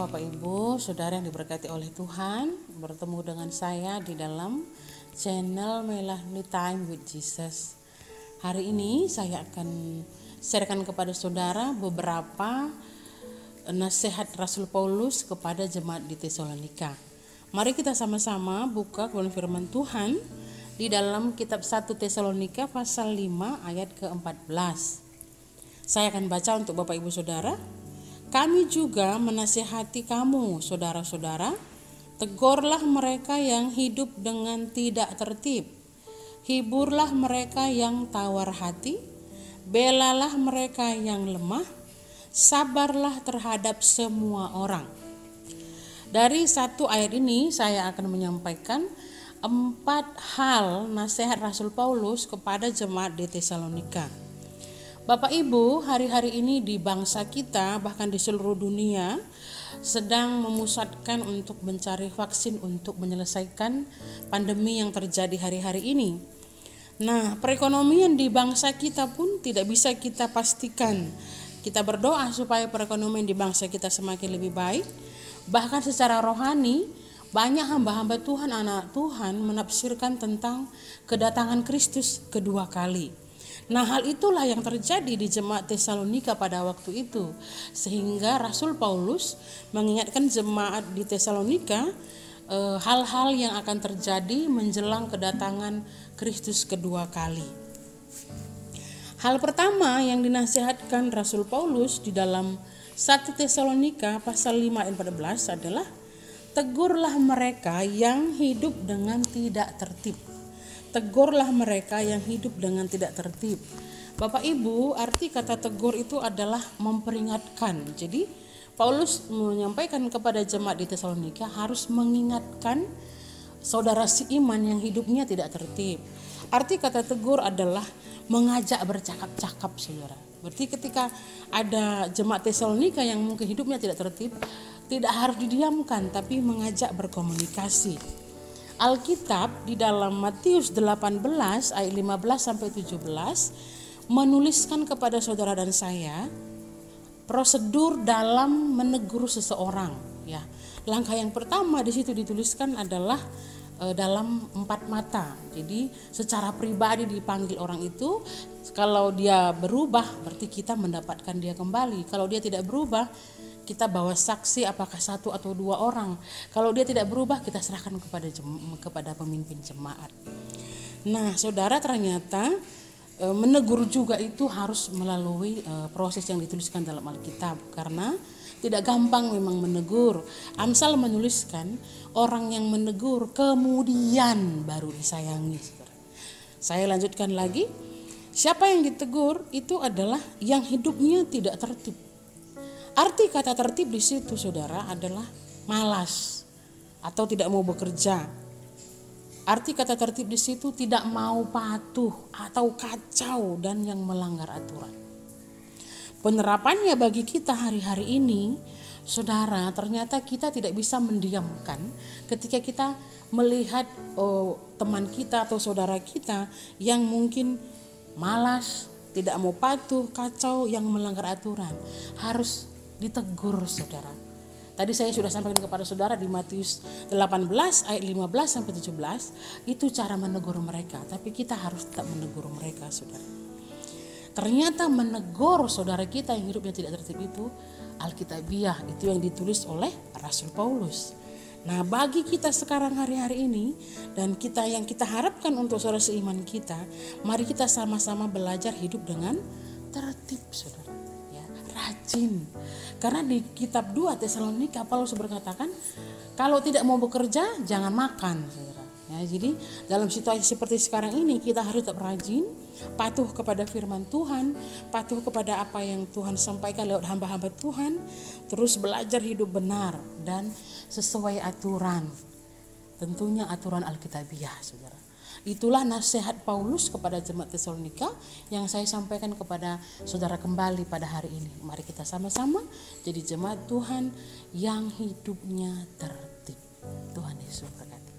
Bapak Ibu, Saudara yang diberkati oleh Tuhan. Bertemu dengan saya di dalam channel Melahni Time with Jesus. Hari ini saya akan sharekan kepada saudara beberapa nasihat Rasul Paulus kepada jemaat di Tesalonika. Mari kita sama-sama buka firman Tuhan di dalam kitab 1 Tesalonika pasal 5 ayat ke-14. Saya akan baca untuk Bapak Ibu Saudara. Kami juga menasihati kamu, saudara-saudara, tegurlah mereka yang hidup dengan tidak tertib, hiburlah mereka yang tawar hati, belalah mereka yang lemah, sabarlah terhadap semua orang. Dari satu ayat ini saya akan menyampaikan 4 hal nasihat Rasul Paulus kepada jemaat di Tesalonika. Bapak Ibu, hari-hari ini di bangsa kita bahkan di seluruh dunia sedang memusatkan untuk mencari vaksin untuk menyelesaikan pandemi yang terjadi hari-hari ini. Nah, perekonomian di bangsa kita pun tidak bisa kita pastikan. Kita berdoa supaya perekonomian di bangsa kita semakin lebih baik. Bahkan secara rohani, banyak hamba-hamba Tuhan, anak Tuhan menafsirkan tentang kedatangan Kristus kedua kali. Nah, hal itulah yang terjadi di jemaat Tesalonika pada waktu itu, sehingga Rasul Paulus mengingatkan jemaat di Tesalonika hal-hal yang akan terjadi menjelang kedatangan Kristus kedua kali. Hal pertama yang dinasihatkan Rasul Paulus di dalam 1 Tesalonika pasal 5 ayat 14 adalah tegurlah mereka yang hidup dengan tidak tertib. Tegurlah mereka yang hidup dengan tidak tertib. Bapak Ibu, arti kata tegur itu adalah memperingatkan. Jadi Paulus menyampaikan kepada jemaat di Tesalonika harus mengingatkan saudara seiman yang hidupnya tidak tertib. Arti kata tegur adalah mengajak bercakap-cakap, saudara. Berarti ketika ada jemaat Tesalonika yang mungkin hidupnya tidak tertib, tidak harus didiamkan tapi mengajak berkomunikasi. Alkitab di dalam Matius 18 ayat 15 sampai 17 menuliskan kepada saudara dan saya prosedur dalam menegur seseorang, ya. Langkah yang pertama di situ dituliskan adalah dalam 4 mata. Jadi secara pribadi dipanggil orang itu, kalau dia berubah berarti kita mendapatkan dia kembali. Kalau dia tidak berubah, kita bawa saksi apakah 1 atau 2 orang. Kalau dia tidak berubah, kita serahkan kepada pemimpin jemaat. Nah, saudara, ternyata menegur juga itu harus melalui proses yang dituliskan dalam Alkitab, karena tidak gampang memang menegur. Amsal menuliskan orang yang menegur kemudian baru disayangi. Saya lanjutkan lagi. Siapa yang ditegur itu adalah yang hidupnya tidak tertib. Arti kata tertib di situ, saudara, adalah malas atau tidak mau bekerja. Arti kata tertib di situ tidak mau patuh atau kacau dan yang melanggar aturan. Penerapannya bagi kita hari-hari ini, saudara, ternyata kita tidak bisa mendiamkan ketika kita melihat teman kita atau saudara kita yang mungkin malas, tidak mau patuh, kacau, yang melanggar aturan. Harus ditegur, saudara. Tadi saya sudah sampaikan kepada saudara di Matius 18 ayat 15 sampai 17, itu cara menegur mereka, tapi kita harus tetap menegur mereka, saudara. Ternyata menegur saudara kita yang hidupnya tidak tertib itu alkitabiah, itu yang ditulis oleh Rasul Paulus. Nah, bagi kita sekarang hari-hari ini dan kita yang kita harapkan untuk saudara seiman kita, mari kita sama-sama belajar hidup dengan tertib, saudara. Rajin. Karena di kitab 2 Tesalonika Paulus berkatakan kalau tidak mau bekerja jangan makan, saudara. Ya, jadi dalam situasi seperti sekarang ini kita harus tetap rajin, patuh kepada firman Tuhan, patuh kepada apa yang Tuhan sampaikan lewat hamba-hamba Tuhan, terus belajar hidup benar dan sesuai aturan. Tentunya aturan Alkitabiah, saudara. Itulah nasihat Paulus kepada jemaat Tesalonika yang saya sampaikan kepada saudara kembali pada hari ini. Mari kita sama-sama jadi jemaat Tuhan yang hidupnya tertib. Tuhan Yesus berkati.